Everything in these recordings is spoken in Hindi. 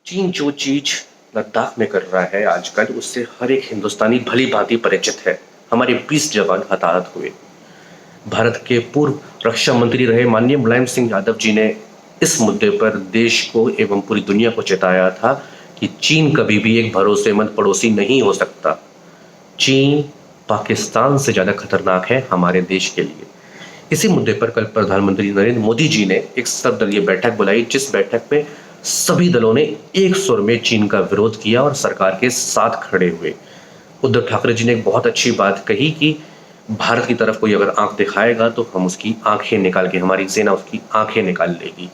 चीन जो चीज लद्दाख में कर रहा है आजकल, उससे हर एक हिंदुस्तानी भली भांति परिचित है। हमारे 20 जवान हताहत हुए। भारत के पूर्व रक्षा मंत्री रहे माननीय मुलायम सिंह यादव जी ने इस मुद्दे पर देश को एवं पूरी दुनिया को चेताया था कि चीन कभी भी एक भरोसेमंद पड़ोसी नहीं हो सकता। चीन पाकिस्तान से ज्यादा खतरनाक है हमारे देश के लिए। इसी मुद्दे पर कल प्रधानमंत्री नरेंद्र मोदी जी ने एक सर्वदलीय बैठक बुलाई, जिस बैठक में सभी दलों ने एक सुर में चीन का विरोध किया और सरकार के साथ खड़े हुए। उद्धव ठाकरे जी ने एक बहुत अच्छी बात कही कि भारत की तरफ कोई अगर आंख दिखाएगा तो हम उसकी आंखें निकाल के, हमारी सेना उसकी आंखें निकाल लेगी।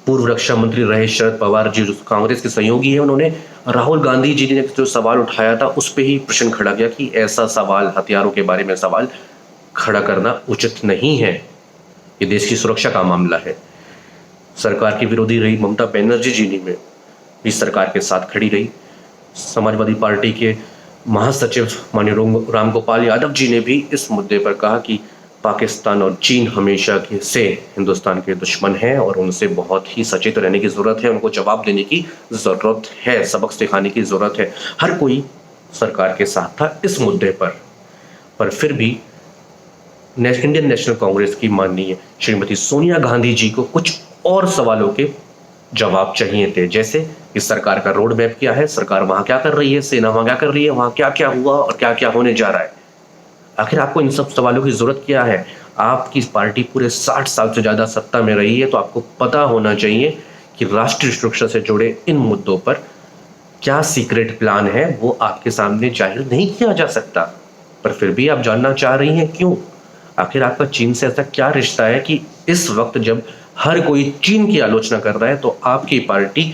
पूर्व रक्षा मंत्री रहे शरद पवार जी जो कांग्रेस के सहयोगी है, उन्होंने राहुल गांधी जी ने जो सवाल उठाया था उस पर ही प्रश्न खड़ा किया कि ऐसा सवाल, हथियारों के बारे में सवाल खड़ा करना उचित नहीं है, ये देश की सुरक्षा का मामला है। सरकार की विरोधी रही ममता बनर्जी जी ने भी सरकार के साथ खड़ी रही। समाजवादी पार्टी के महासचिव माननीय रामगोपाल यादव जी ने भी इस मुद्दे पर कहा कि पाकिस्तान और चीन हमेशा से हिंदुस्तान के दुश्मन हैं और उनसे बहुत ही सचेत रहने की जरूरत है, उनको जवाब देने की जरूरत है, सबक सिखाने की जरूरत है। हर कोई सरकार के साथ था इस मुद्दे पर फिर भी इंडियन नेशनल कांग्रेस की माननीय श्रीमती सोनिया गांधी जी को कुछ और सवालों के जवाब चाहिए थे, जैसे कि सरकार का रोड मैप क्या है, सरकार वहां क्या कर रही है, सेना वहां क्या कर रही है, वहां क्या क्या हुआ और क्या क्या होने जा रहा है। आखिर आपको इन सब सवालों की जरूरत क्या है? आपकी पार्टी पूरे 60 साल से ज्यादा सत्ता में रही है, तो आपको पता होना चाहिए कि राष्ट्रीय सुरक्षा से जुड़े इन मुद्दों पर क्या सीक्रेट प्लान है, वो आपके सामने जाहिर नहीं किया जा सकता। पर फिर भी आप जानना चाह रही हैं, क्यों? आखिर आपका चीन से ऐसा क्या रिश्ता है कि इस वक्त जब हर कोई चीन की आलोचना कर रहा है तो आपकी पार्टी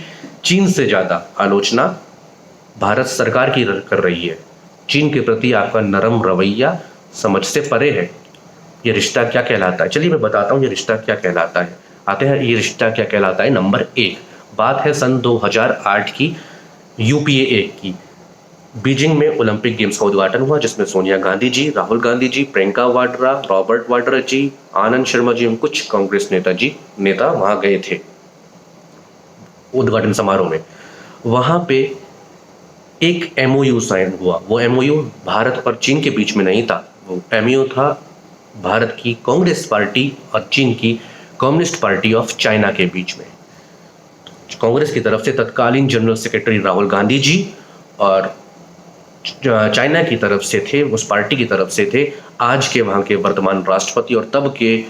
चीन से ज्यादा आलोचना भारत सरकार की कर रही है। चीन के प्रति आपका नरम रवैया समझ से परे है। ये रिश्ता क्या कहलाता है? चलिए मैं बताता हूँ ये रिश्ता क्या कहलाता है। आते हैं ये रिश्ता क्या कहलाता है। नंबर 1, बात है सन 2008 की, यूपीए 1 की। बीजिंग में ओलंपिक गेम्स का उद्घाटन हुआ, जिसमें सोनिया गांधी जी, राहुल गांधी जी, प्रियंका वाड्रा, रॉबर्ट वाड्रा जी, आनंद शर्मा जी, कुछ कांग्रेस नेता वहां गए थे उद्घाटन समारोह में। वहां पे एक एमओयू साइन हुआ। वो एमओयू भारत और चीन के बीच में नहीं था, वो एमओयू था भारत की कांग्रेस पार्टी और चीन की कम्युनिस्ट पार्टी ऑफ चाइना के बीच में। कांग्रेस की तरफ से तत्कालीन जनरल सेक्रेटरी राहुल गांधी जी और चाइना की तरफ से थे, उस पार्टी की तरफ से थे आज के वहां के वर्तमान राष्ट्रपति और तब के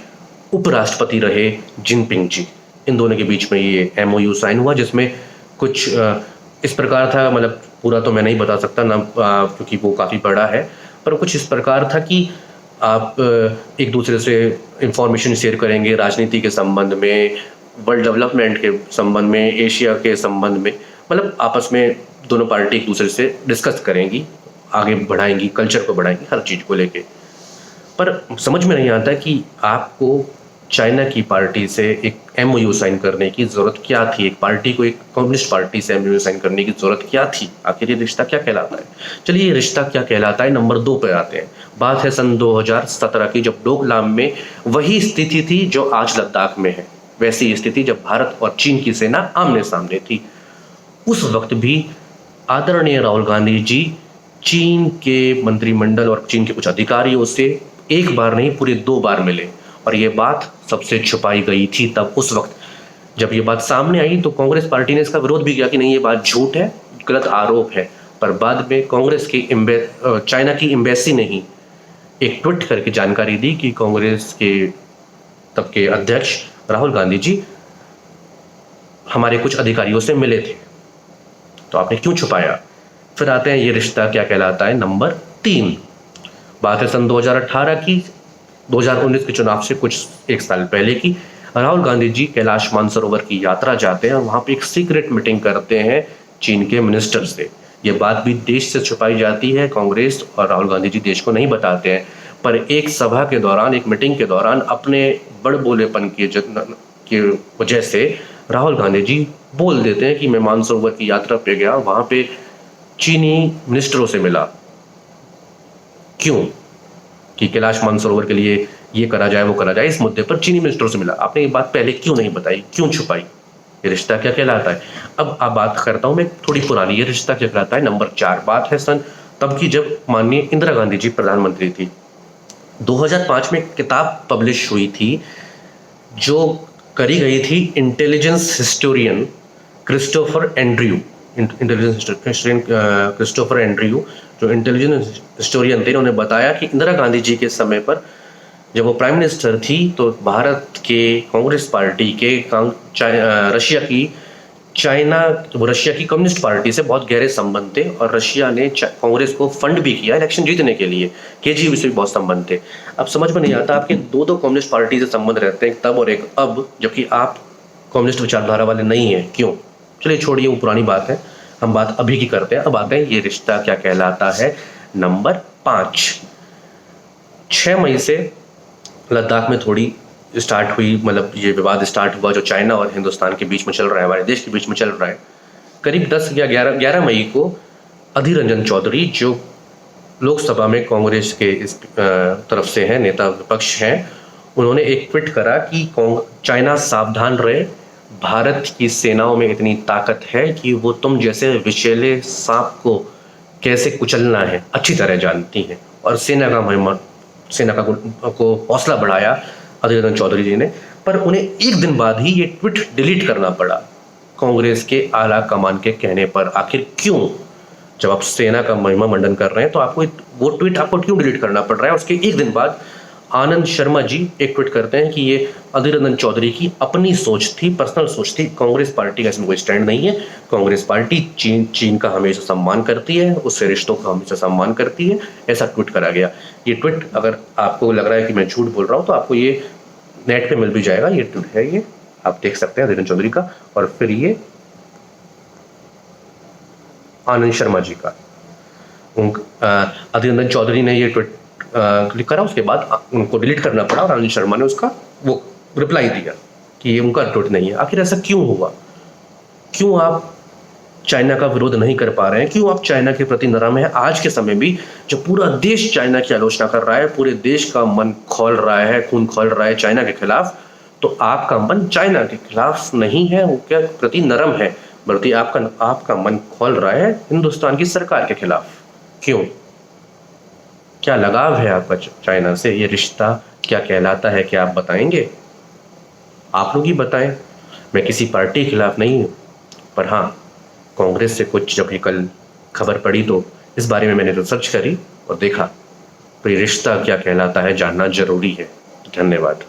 उपराष्ट्रपति रहे जिनपिंग जी। इन दोनों के बीच में ये एमओयू साइन हुआ, जिसमें कुछ इस प्रकार था, मतलब पूरा तो मैं नहीं बता सकता ना, क्योंकि वो काफ़ी बड़ा है, पर कुछ इस प्रकार था कि आप एक दूसरे से इंफॉर्मेशन शेयर करेंगे राजनीति के संबंध में, वर्ल्ड डेवलपमेंट के संबंध में, एशिया के संबंध में, मतलब आपस में दोनों पार्टी एक दूसरे से डिस्कस करेंगी, आगे बढ़ाएंगी, कल्चर को बढ़ाएंगी, हर चीज़ को लेके। पर समझ में नहीं आता कि आपको चाइना की पार्टी से एक एमओयू साइन करने की जरूरत क्या थी, एक पार्टी को एक कम्युनिस्ट पार्टी से एमओयू साइन करने की जरूरत क्या थी? आखिर ये रिश्ता क्या कहलाता है? चलिए ये रिश्ता क्या कहलाता है, नंबर 2 पे आते हैं। बात है सन 2017 की, जब डोकलाम में वही स्थिति थी जो आज लद्दाख में है, वैसी स्थिति जब भारत और चीन की सेना आमने सामने थी। उस वक्त भी आदरणीय राहुल गांधी जी चीन के मंत्रिमंडल और चीन के कुछ अधिकारियों से एक बार नहीं पूरे 2 बार मिले, और ये बात सबसे छुपाई गई थी। तब उस वक्त जब ये बात सामने आई तो कांग्रेस पार्टी ने इसका विरोध भी किया कि नहीं, ये बात झूठ है, गलत आरोप है। पर बाद में कांग्रेस की चाइना की एम्बेसी ने ही एक ट्वीट करके जानकारी दी कि कांग्रेस के तब के अध्यक्ष राहुल गांधी जी हमारे कुछ अधिकारियों से मिले थे। तो आपने क्यों छुपाया? फिर आते हैं ये रिश्ता क्या कहलाता है, नंबर 3। बात है सन 2018 की, 2019 के चुनाव से कुछ 1 साल पहले की। राहुल गांधी जी कैलाश मानसरोवर की यात्रा जाते हैं और वहां पे एक सीक्रेट मीटिंग करते हैं चीन के मिनिस्टर से। ये बात भी देश से छुपाई जाती है, कांग्रेस और राहुल गांधी जी देश को नहीं बताते हैं। पर एक सभा के दौरान, एक मीटिंग के दौरान अपने बड़बोलेपन की वजह से राहुल गांधी जी बोल देते हैं कि मैं मानसरोवर की यात्रा पे गया, वहां पे चीनी मिनिस्टरों से मिला। क्यों? कि कैलाश मानसरोवर के लिए ये करा जाए, वो करा जाए, इस मुद्दे पर चीनी मिनिस्टरों से मिला। आपने ये बात पहले क्यों नहीं बताई, क्यों छुपाई? ये रिश्ता क्या कहलाता है। अब आप बात करता हूं मैं थोड़ी पुरानी, ये रिश्ता क्या कहलाता है नंबर 4। बात है सन तब की जब माननीय इंदिरा गांधी जी प्रधानमंत्री थी। 2005 में एक किताब पब्लिश हुई थी जो करी गई थी intelligence historian Christopher Andrew. Intelligence historian Christopher Andrew जो इंटेलिजेंस हिस्टोरियन थे, उन्होंने बताया कि इंदिरा गांधी जी के समय पर जब वो प्राइम मिनिस्टर थी तो भारत के कांग्रेस पार्टी के रशिया की कम्युनिस्ट पार्टी से बहुत गहरे संबंध थे और रशिया ने कांग्रेस को फंड भी किया इलेक्शन जीतने के लिए। केजीबी से भी बहुत संबंध थे। अब समझ में नहीं आता आपके दो कम्युनिस्ट पार्टी से संबंध रहते हैं, एक तब और एक अब, जबकि आप कम्युनिस्ट विचारधारा वाले नहीं है, क्यों? चलिए छोड़िए, वो पुरानी बात है, हम बात अभी की करते हैं। अब आते हैं ये रिश्ता क्या कहलाता है नंबर 5। 6 मई से लद्दाख में थोड़ी स्टार्ट हुई, मतलब ये विवाद स्टार्ट हुआ जो चाइना और हिंदुस्तान के बीच में चल रहा है, हमारे देश के बीच में चल रहा है। करीब 10 या 11 मई को अधीर रंजन चौधरी जो लोकसभा में कांग्रेस के इस तरफ से हैं, नेता विपक्ष हैं, उन्होंने एक ट्वीट करा कि चाइना सावधान रहे, भारत की सेनाओं में इतनी ताकत है कि वो तुम जैसे विषैले सांप को कैसे कुचलना है अच्छी तरह जानती हैं। और सेना को हौसला बढ़ाया अधीर रंजन चौधरी जी ने। पर उन्हें एक दिन बाद ही ये ट्वीट डिलीट करना पड़ा कांग्रेस के आला कमान के कहने पर। आखिर क्यों? जब आप सेना का महिमा मंडन कर रहे हैं तो आपको वो ट्वीट आपको क्यों डिलीट करना पड़ रहा है? उसके एक दिन बाद आनंद शर्मा जी एक ट्वीट करते हैं कि ये अधीर रंजन चौधरी की अपनी सोच थी, पर्सनल सोच थी, कांग्रेस पार्टी का इसमें कोई स्टैंड नहीं है। कांग्रेस पार्टी चीन का हमेशा सम्मान करती है, उससे रिश्तों का हमेशा सम्मान करती है, ऐसा ट्वीट करा गया। ये ट्वीट अगर आपको लग रहा है कि मैं झूठ बोल रहा हूँ तो आपको ये नेट पे मिल भी जाएगा, ये ट्वीट है, ये आप देख सकते हैं अधीर रंजन चौधरी का। और फिर ये आनंद शर्मा जी का, अधीर रंजन चौधरी ने ये ट्वीट क्लिक करा, उसके बाद उनको डिलीट करना पड़ा और आनंद शर्मा ने उसका वो रिप्लाई दिया कि ये उनका ट्वीट नहीं है। आखिर ऐसा क्यों हुआ? क्यों आप चाइना का विरोध नहीं कर पा रहे हैं? क्यों आप चाइना के प्रति नरम है? आज के समय भी जब पूरा देश चाइना की आलोचना कर रहा है, पूरे देश का मन खोल रहा है, खून खोल रहा है चाइना के खिलाफ, तो आपका मन चाइना के खिलाफ नहीं है, वो क्या प्रति नरम है, बल्कि आपका मन खोल रहा है हिंदुस्तान की सरकार के खिलाफ। क्यों? क्या लगाव है आपका चाइना से? ये रिश्ता क्या कहलाता है, क्या आप बताएंगे? आप लोग ही बताएं। मैं किसी पार्टी के खिलाफ नहीं हूँ, पर हाँ, कांग्रेस से कुछ जब ये कल खबर पड़ी तो इस बारे में मैंने रिसर्च करी और देखा, तो ये रिश्ता क्या कहलाता है जानना जरूरी है। धन्यवाद।